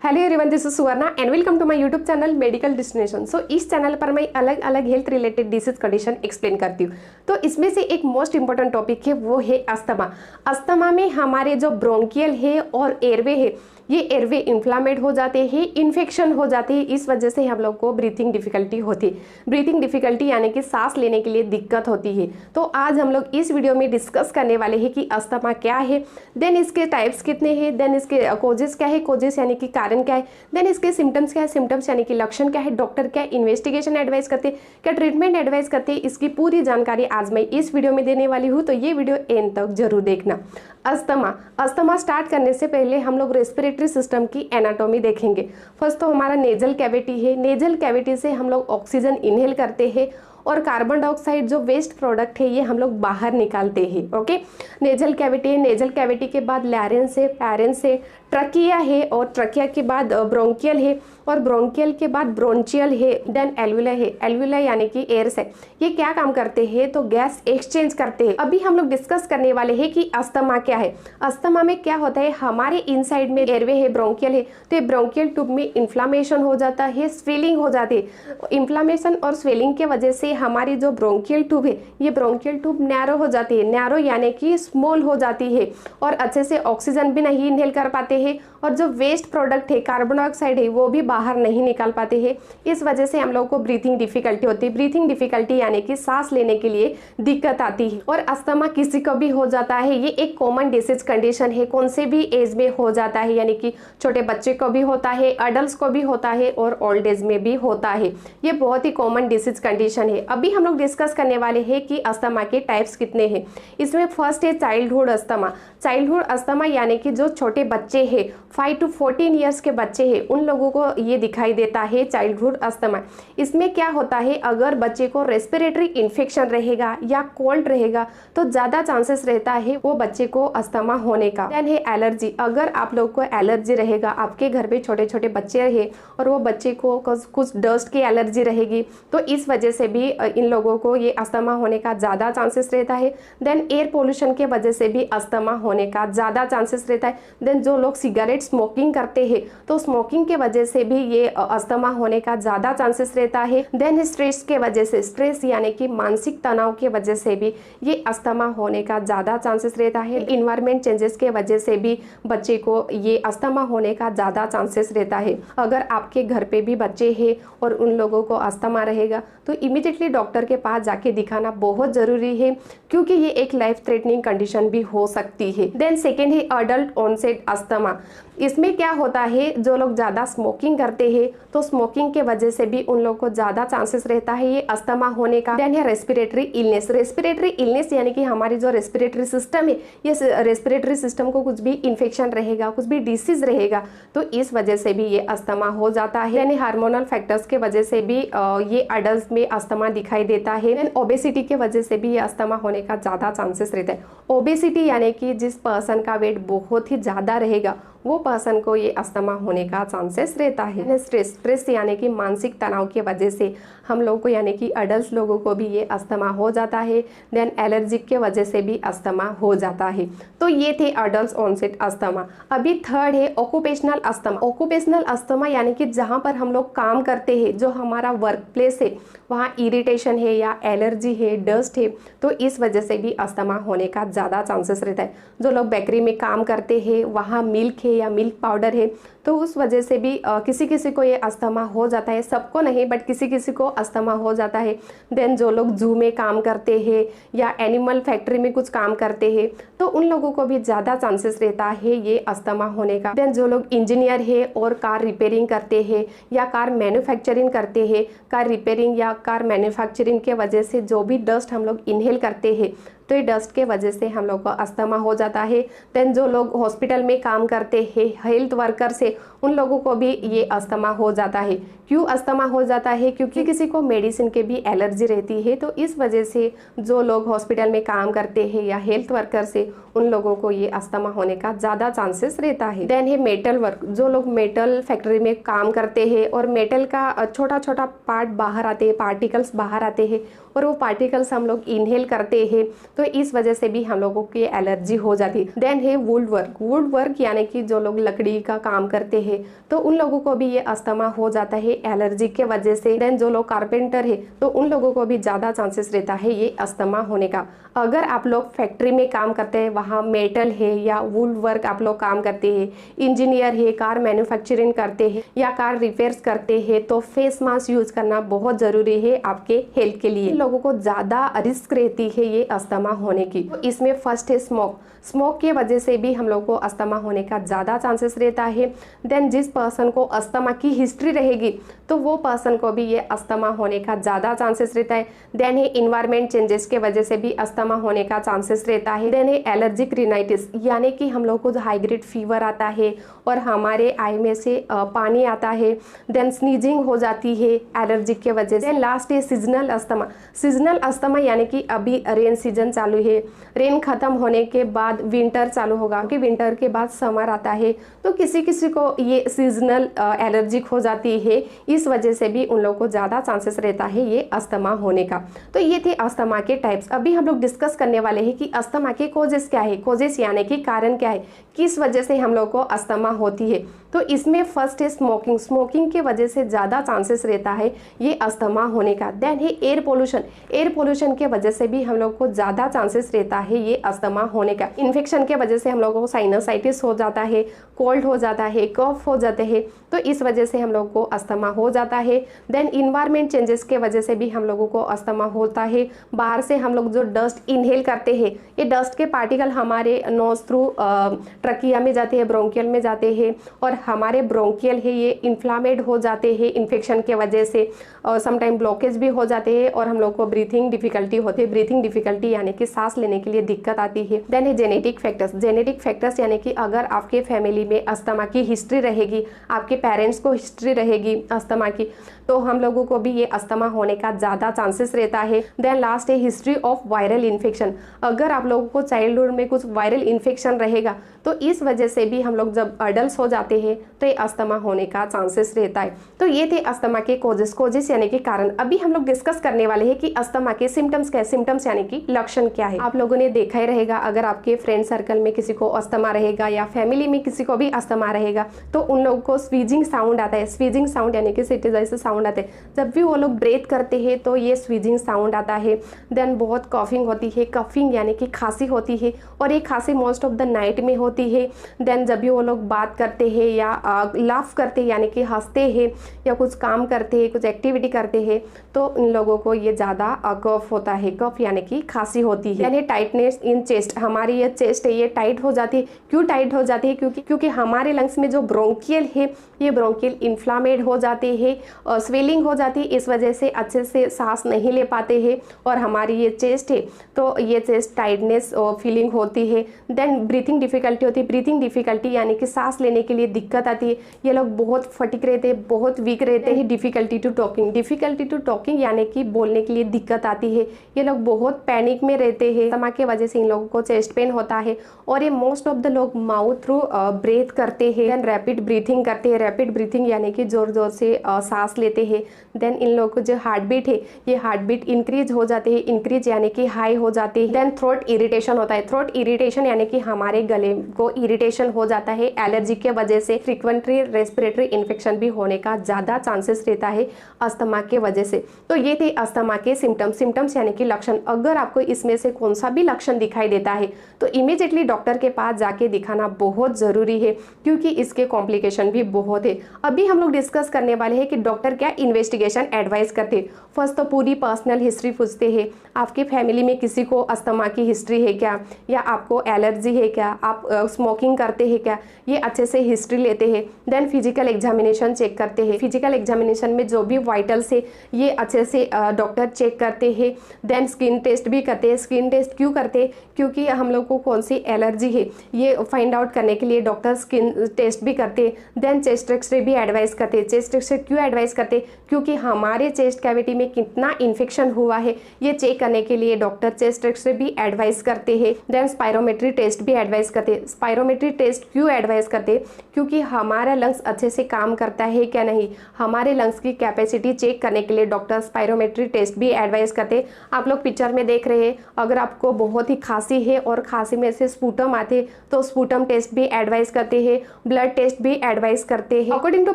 Hello everyone, this is Suvarna and welcome to my YouTube channel medical destination. So इस channel पर मैं अलग अलग health related disease condition explain करती हूँ। तो इसमें से एक मोस्ट इंपॉर्टेंट टॉपिक है, वो है अस्थमा। अस्थमा में हमारे जो ब्रोंकियल है और एयरवे है, ये एयरवे इन्फ्लामेट हो जाते हैं, इन्फेक्शन हो जाते हैं। इस वजह से हम लोग को ब्रीथिंग डिफिकल्टी होती है। ब्रीथिंग डिफिकल्टी यानी कि सांस लेने के लिए दिक्कत होती है। तो आज हम लोग इस वीडियो में डिस्कस करने वाले हैं कि अस्थमा क्या है, देन इसके टाइप्स कितने हैं, देन इसके कोजेस क्या है, कोजेस यानी कि कारण क्या है, देन इसके सिम्टम्स क्या है, सिम्टम्स यानी कि लक्षण क्या है, डॉक्टर क्या इन्वेस्टिगेशन एडवाइस करते हैं, क्या ट्रीटमेंट एडवाइस करते हैं, इसकी पूरी जानकारी आज मैं इस वीडियो में देने वाली हूँ। तो ये वीडियो एंड तक जरूर देखना। अस्थमा स्टार्ट करने से पहले हम लोग रेस्पिरेटरी सिस्टम की एनाटॉमी देखेंगे। फर्स्ट तो हमारा नेजल कैविटी है। नेजल कैविटी से हम लोग ऑक्सीजन इनहेल करते हैं और कार्बन डाइऑक्साइड जो वेस्ट प्रोडक्ट है ये हम लोग बाहर निकालते हैं। ओके, नेजल कैविटी है। नेजल कैविटी के बाद लैरेंस है, पैरेंस है, ट्रकिया है और ट्रकिया के बाद ब्रोंकियल है और ब्रोंकियल के बाद ब्रोंचियल है, देन एल्वुलाई है। एल्वुलाई यानी कि एयर्स है। ये क्या काम करते हैं? तो गैस एक्सचेंज करते हैं। अभी हम लोग डिस्कस करने वाले हैं कि अस्थमा क्या है। अस्थमा में क्या होता है, हमारे इनसाइड में एयरवे है, ब्रोंकियल है, तो ये ब्रोंकियल ट्यूब में इन्फ्लामेशन हो जाता है, स्वेलिंग हो जाती है। इन्फ्लामेशन और स्वेलिंग के वजह से हमारी जो ब्रोंकियल ट्यूब है, ये ब्रोंकियल ट्यूब नैरो हो जाती है। नैरो यानी कि स्मॉल हो जाती है और अच्छे से ऑक्सीजन भी नहीं इनहेल कर पाते हैं और जो वेस्ट प्रोडक्ट है, कार्बन डाइऑक्साइड है, वो भी बाहर नहीं निकाल पाते हैं। इस वजह से हम लोग को ब्रीथिंग डिफिकल्टी होती है। ब्रीथिंग डिफिकल्टी यानी कि सांस लेने के लिए दिक्कत आती है। और अस्थमा किसी को भी हो जाता है। ये एक कॉमन डिसीज कंडीशन है, कौन से भी एज में हो जाता है, यानी कि छोटे बच्चे को भी होता है, अडल्ट को भी होता है और ओल्ड एज में भी होता है। ये बहुत ही कॉमन डिसीज कंडीशन है। अभी हम लोग डिस्कस करने वाले हैं कि अस्थमा के टाइप्स कितने हैं। इसमें फर्स्ट है चाइल्डहुड अस्थमा। चाइल्डहुड अस्थमा यानी कि जो छोटे बच्चे हैं, 5 to 14 ईयर्स के बच्चे हैं, उन लोगों को ये दिखाई देता है चाइल्डहुड अस्थमा। इसमें क्या होता है, अगर बच्चे को रेस्पिरेटरी इन्फेक्शन रहेगा या कोल्ड रहेगा तो ज़्यादा चांसेस रहता है वो बच्चे को अस्थमा होने का। देन है एलर्जी। अगर आप लोग को एलर्जी रहेगा, आपके घर पे छोटे छोटे बच्चे रहे और वो बच्चे को कुछ डस्ट की एलर्जी रहेगी, तो इस वजह से भी इन लोगों को ये अस्थमा होने का ज़्यादा चांसेस रहता है। देन एयर पोल्यूशन के वजह से भी अस्थमा होने का ज़्यादा चांसेस रहता है। देन जो लोग सिगरेट स्मोकिंग करते हैं, तो स्मोकिंग के वजह से भी ये अस्थमा होने का ज़्यादा चांसेस रहता है। देन स्ट्रेस के वजह से, स्ट्रेस यानी कि मानसिक तनाव के वजह से भी ये अस्थमा होने का ज़्यादा चांसेस रहता है। इन्वायरमेंट चेंजेस के वजह से भी बच्चे को ये अस्थमा होने का ज़्यादा चांसेस रहता है। अगर आपके घर पे भी बच्चे हैं और उन लोगों को अस्थमा रहेगा तो इमीडिएटली डॉक्टर के पास जाके दिखाना बहुत ज़रूरी है, क्योंकि ये एक लाइफ थ्रेटनिंग कंडीशन भी हो सकती है। देन सेकेंड है अडल्ट ऑनसेट अस्थमा। इसमें क्या होता है, जो लोग ज़्यादा स्मोकिंग करते हैं तो स्मोकिंग के वजह से भी उन लोगों को ज़्यादा चांसेस रहता है ये अस्थमा होने का। देन है रेस्पिरेटरी इलनेस। रेस्पिरेटरी इलनेस यानी कि हमारी जो रेस्पिरेटरी सिस्टम है, ये रेस्पिरेटरी सिस्टम को कुछ भी इन्फेक्शन रहेगा, कुछ भी डिसीज रहेगा, तो इस वजह से भी ये अस्थमा हो जाता है। यानी हार्मोनल फैक्टर्स के वजह से भी ये अडल्ट में अस्थमा दिखाई देता है। देन ओबेसिटी के वजह से भी ये अस्थमा होने का ज़्यादा चांसेस रहता है। ओबेसिटी यानी कि जिस पर्सन का वेट बहुत ही ज़्यादा रहेगा वो पर्सन को ये अस्थमा होने का चांसेस रहता है। स्ट्रेस यानी कि मानसिक तनाव की वजह से हम लोग को यानी कि अडल्ट लोगों को भी ये अस्थमा हो जाता है। देन एलर्जिक के वजह से भी अस्थमा हो जाता है। तो ये थे अडल्ट ऑनसेट अस्थमा। अभी थर्ड है ऑक्युपेशनल अस्थमा। ऑक्युपेशनल अस्थमा यानी कि जहाँ पर हम लोग काम करते हैं, जो हमारा वर्क प्लेस है, वहाँ इरिटेशन है या एलर्जी है, डस्ट है, तो इस वजह से भी अस्थमा होने का ज़्यादा चांसेस रहता है। जो लोग बेकरी में काम करते हैं, वहाँ मिल्क है या मिल्क पाउडर है, तो उस वजह से भी किसी किसी को ये अस्थमा हो जाता है। सबको नहीं, बट किसी किसी को अस्थमा हो जाता है। देन जो लोग जू में काम करते हैं या एनिमल फैक्ट्री में कुछ काम करते हैं, तो उन लोगों को भी ज़्यादा चांसेस रहता है ये अस्थमा होने का। देन जो लोग इंजीनियर है और कार रिपेयरिंग करते हैं या कार मैन्युफैक्चरिंग करते हैं, कार रिपेयरिंग या कार मैन्युफैक्चरिंग के वजह से जो भी डस्ट हम लोग इनहेल करते हैं, तो ये डस्ट के वजह से हम लोग को अस्थमा हो जाता है। देन जो लोग हॉस्पिटल में काम करते हैं, हेल्थ वर्कर्स है, उन लोगों को भी ये अस्थमा हो जाता है, क्यों अस्थमा हो जाता है? क्योंकि किसी को मेडिसिन के भी एलर्जी रहती है, तो इस वजह से जो लोग हॉस्पिटल में काम करते हैं या हेल्थ वर्कर से, उन लोगों को ये अस्थमा होने का ज़्यादा चांसेस रहता है। देन है मेटल वर्क, जो लोग मेटल फैक्ट्री में काम करते हैं और मेटल का छोटा छोटा पार्ट बाहर आते हैं, पार्टिकल्स बाहर आते हैं और वो पार्टिकल्स हम लोग इनहेल करते हैं, तो इस वजह से भी हम लोगों की एलर्जी हो जाती है। देन है वुड वर्क, वुड वर्क यानी कि जो लोग लकड़ी का काम करते हैं, तो उन लोगों को भी ये अस्थमा हो जाता है एलर्जी के वजह से। देन जो लोग कारपेंटर है, तो उन लोगों को भी ज़्यादा चांसेस रहता है ये अस्थमा होने का। अगर आप लोग फैक्ट्री में काम करते हैं, वहाँ मेटल है या वुड वर्क आप लोग काम करते हैं, इंजीनियर है, कार मैन्युफैक्चरिंग करते हैं या कार रिपेयर्स करते हैं, तो फेस मास्क यूज करना बहुत जरूरी है आपके हेल्थ के लिए। लोगों को ज़्यादा रिस्क रहती है ये अस्थमा होने की। तो इसमें फर्स्ट है स्मोक, स्मोक की वजह से भी हम लोग को अस्थमा होने का ज़्यादा चांसेस रहता है। देन जिस पर्सन को अस्थमा की हिस्ट्री रहेगी, तो वो पर्सन को भी ये अस्थमा होने का ज़्यादा चांसेस रहता है। देन है इन्वायरमेंट चेंजेस के वजह से भी अस्थमा होने का चांसेस रहता है। देन है एलर्जिक रिनाइटिस, यानी कि हम लोग को जो हाई ग्रेड फीवर आता है और हमारे आई में से पानी आता है। देन स्नीजिंग हो जाती है एलर्जिक के वजह से। लास्ट है सीजनल अस्थमा, सीजनल अस्थमा यानी कि अभी रेन सीजन चालू है, रेन खत्म होने के बाद विंटर चालू होगा, कि विंटर के बाद समर आता है, तो किसी किसी को ये सीजनल एलर्जिक हो जाती है, इस वजह से भी उन लोगों को ज़्यादा चांसेस रहता है ये अस्थमा होने का। तो ये थे अस्थमा के टाइप्स। अभी हम लोग डिस्कस करने वाले हैं कि अस्थमा के कोजेस क्या है, कोजेस यानी कि कारण क्या है, किस वजह से हम लोग को अस्थमा होती है। तो इसमें फर्स्ट है स्मोकिंग, स्मोकिंग के वजह से ज़्यादा चांसेस रहता है ये अस्थमा होने का। देन है एयर पोल्यूशन, एयर पोल्यूशन के वजह से भी हम लोग को ज़्यादा चांसेस रहता है ये अस्थमा होने का। इन्फेक्शन के वजह से हम लोगों को साइनसाइटिस हो जाता है, कोल्ड हो जाता है, कफ हो जाते हैं, तो इस वजह से हम लोग को अस्थमा हो जाता है। देन इन्वायरमेंट चेंजेस के वजह से भी हम लोगों को अस्थमा होता है। बाहर से हम लोग जो डस्ट इनहेल करते हैं, ये डस्ट के पार्टिकल हमारे नोज थ्रू ट्रकिया में जाते हैं, ब्रोंकियल में जाते हैं, और हमारे ब्रोंकियल है ये इन्फ्लामेड हो जाते हैं इन्फेक्शन के वजह से, और समटाइम ब्लॉकेज भी हो जाते हैं और हम लोग को ब्रीथिंग डिफिकल्टी होती है। ब्रीथिंग डिफिकल्टी यानी कि सांस लेने के लिए दिक्कत आती है। देन है जेनेटिक फैक्टर्स, जेनेटिक फैक्टर्स यानी कि अगर आपके फैमिली में अस्थमा की हिस्ट्री रहेगी, आपके पेरेंट्स को हिस्ट्री रहेगी अस्थमा की, तो हम लोगों को भी ये अस्थमा होने का ज़्यादा चांसेस रहता है। देन लास्ट है हिस्ट्री ऑफ वायरल इन्फेक्शन, अगर आप लोगों को चाइल्डहुड में कुछ वायरल इन्फेक्शन रहेगा, तो इस वजह से भी हम लोग जब अडल्ट हो जाते हैं तो ये अस्थमा होने का चांसेस रहता है। तो ये थे अस्थमा के कोजेस, कोजेस यानी कि कारण। अभी हम लोग डिस्कस करने वाले हैं कि अस्थमा के सिम्टम्स क्या है, सिम्टम्स यानी कि लक्षण क्या है। आप लोगों ने देखा ही रहेगा, अगर आपके फ्रेंड सर्कल में किसी को अस्थमा रहेगा या फैमिली में किसी को भी अस्थमा रहेगा, तो उन लोगों को स्वीजिंग साउंड आता है। स्वीजिंग साउंड यानी कि सीटी जैसे साउंड आते हैं, जब भी वो लोग ब्रेथ करते हैं तो ये स्वीजिंग साउंड आता है। देन बहुत कॉफिंग होती है, कफिंग यानी कि खांसी होती है, और ये खांसी मोस्ट ऑफ द नाइट में होती है। देन जब भी वो लोग बात करते हैं या लाफ करते हैं यानी कि हंसते हैं या कुछ काम करते हैं, कुछ एक्टिविटी करते हैं, तो इन लोगों को ये ज़्यादा कफ होता है, कफ यानी कि खांसी होती है। यानी टाइटनेस इन चेस्ट, हमारी ये चेस्ट है ये टाइट हो जाती है। क्यों टाइट हो जाती है? क्योंकि हमारे लंग्स में जो ब्रोंकियल है, ये ब्रोंकियल इन्फ्लामेड हो जाते हैं, स्वेलिंग हो जाती है, इस वजह से अच्छे से सांस नहीं ले पाते हैं, और हमारी ये चेस्ट है तो ये चेस्ट टाइटनेस फीलिंग होती है। देन ब्रीथिंग डिफिकल्टी होती है, ब्रीथिंग डिफिकल्टी यानी कि सांस लेने के लिए दिक्कत आती है। ये लोग बहुत फटिक रहते हैं, बहुत वीक रहते हैं। Difficulty to talking, difficulty to talking यानी कि बोलने के लिए दिक्कत आती है। ये लोग बहुत पैनिक में रहते हैं, अस्थमा के वजह से इन लोगों को चेस्ट पेन होता है, और ये मोस्ट ऑफ द लोग माउथ थ्रू ब्रेथ करते हैं। देन रैपिड ब्रीथिंग करते हैं, रैपिड ब्रीथिंग यानी कि जोर जोर से सांस लेते हैं। देन इन लोगों को जो हार्ट बीट है, ये हार्ट बीट इंक्रीज हो जाते हैं, इंक्रीज यानी कि हाई हो जाते हैं। देन थ्रोट इरिटेशन होता है, थ्रोट इरिटेशन यानी कि हमारे गले को इरिटेशन हो जाता है एलर्जी के वजह से। फ्रीक्वेंटली रेस्पिरेटरी इन्फेक्शन भी होने का ज़्यादा चांसेस रहता है अस्थमा के वजह से। तो ये थे अस्थमा के सिम्टम्स, सिम्टम्स यानी कि लक्षण। अगर आपको इसमें से कौन सा भी लक्षण दिखाई देता है तो इमीडिएटली डॉक्टर के पास जाके दिखाना बहुत ज़रूरी है, क्योंकि इसके कॉम्प्लिकेशन भी बहुत है। अभी हम लोग डिस्कस करने वाले हैं कि डॉक्टर क्या इन्वेस्टिगेशन एडवाइस करते हैं। फर्स्ट तो पूरी पर्सनल हिस्ट्री पूछते हैं, आपके फैमिली में किसी को अस्थमा की हिस्ट्री है क्या, या आपको एलर्जी है क्या, आप स्मोकिंग करते हैं क्या, ये अच्छे से हिस्ट्री लेते हैं। देन फिजिकल एग्जामिनेशन चेक करते हैं, फिजिकल एग्जामिनेशन में जो भी वाइटल्स है ये अच्छे से डॉक्टर चेक करते हैं। देन स्किन टेस्ट भी करते हैं। स्किन टेस्ट क्यों करते हैं, क्योंकि हम लोग को कौन सी एलर्जी है ये फाइंड आउट करने के लिए डॉक्टर स्किन टेस्ट भी करते हैं। देन चेस्ट एक्सरे भी एडवाइस करते हैं। चेस्ट एक्सरे क्यों एडवाइस करते हैं, क्योंकि हमारे चेस्ट कैविटी में कितना इन्फेक्शन हुआ है ये चेक करने के लिए डॉक्टर चेस्ट एक्सरे भी एडवाइस करते हैं। देन स्पायरोमेट्री टेस्ट भी एडवाइस करते हैं। स्पायरोमेट्री टेस्ट क्यों एडवाइस करते हैं, क्योंकि हमारा लंग्स अच्छे से काम करता है क्या नहीं, हमारे लंग्स की कैपेसिटी चेक करने के लिए डॉक्टर स्पायरोमेट्री टेस्ट भी एडवाइस करते हैं। आप लोग पिक्चर में देख रहे हैं, अगर आपको बहुत ही खांसी है और खांसी में से स्पूटम आते तो स्पूटम टेस्ट भी एडवाइस करते हैं, ब्लड टेस्ट भी एडवाइस करते हैं। अकॉर्डिंग टू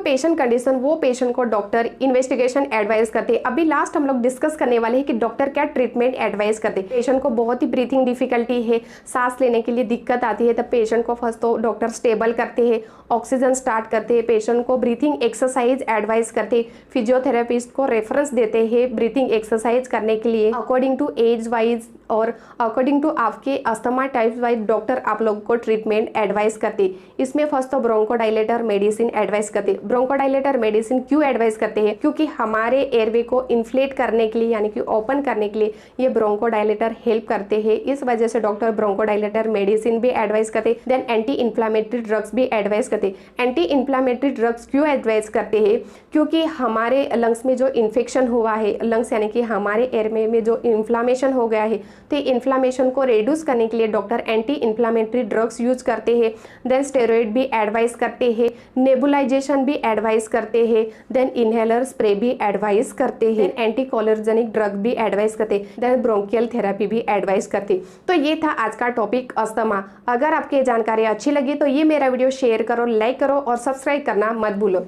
पेशेंट कंडीशन वो पेशेंट को डॉक्टर इन्वेस्टिगेशन एडवाइस करते हैं। अभी लास्ट हम लोग डिस्कस करने वाले हैं कि डॉक्टर क्या ट्रीटमेंट एडवाइस करते हैं। पेशेंट को बहुत ही ब्रीथिंग डिफिकल्टी है, सांस लेने के लिए दिक्कत आती है, तब पेशेंट को फर्स्ट तो डॉक्टर स्टेबल करते हैं, ऑक्सीजन स्टार्ट करते हैं, पेशेंट को ब्रीथिंग एक्सरसाइज एडवाइस करते हैं, फिजियोथेरेपिस्ट को रेफरेंस देते हैं ब्रीथिंग एक्सरसाइज करने के लिए। अकॉर्डिंग टू एज वाइज और अकॉर्डिंग टू आपके अस्थमा टाइप वाइज डॉक्टर आप लोगों को ट्रीटमेंट एडवाइस करते हैं। इसमें फर्स्ट तो ब्रोंकोडाइलेटर मेडिसिन एडवाइस करते हैं। ब्रोंकोडाइलेटर मेडिसिन क्यों एडवाइस करते हैं, क्योंकि हमारे एयरवे को इन्फ्लेट करने के लिए यानी कि ओपन करने के लिए ये ब्रोंकोडाइलेटर हेल्प करते हैं, इस वजह से डॉक्टर ब्रोंकोडाइलेटर मेडिसिन भी एडवाइस करते हैं। देन एंटी इन्फ्लामेटरी ड्रग्स भी एडवाइस करते हैं। एंटी इन्फ्लामेटरी ड्रग्स क्यों एडवाइस करते हैं, क्योंकि हमारे लंग्स में जो इन्फेक्शन हुआ है, लंग्स यानी कि हमारे एयरवे में जो इन्फ्लामेशन हो गया है, तो इन्फ्लामेशन को रिड्यूस करने के लिए doctor anti inflammatory drugs use करते हैं। देन स्टेरॉइड भी एडवाइस करते हैं, नेबुलाइजेशन भी एडवाइस करते हैं, देन इनहेलर स्प्रे भी एडवाइस करते हैं, एंटी कोलर्जेनिक ड्रग भी एडवाइस करते हैं, देन ब्रोंकियल थेरेपी भी एडवाइस करते हैं। तो ये था आज का टॉपिक अस्थमा। अगर आपकी ये जानकारी अच्छी लगी तो ये मेरा वीडियो शेयर करो, लाइक करो और सब्सक्राइब करना मत भूलो।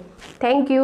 Thank you.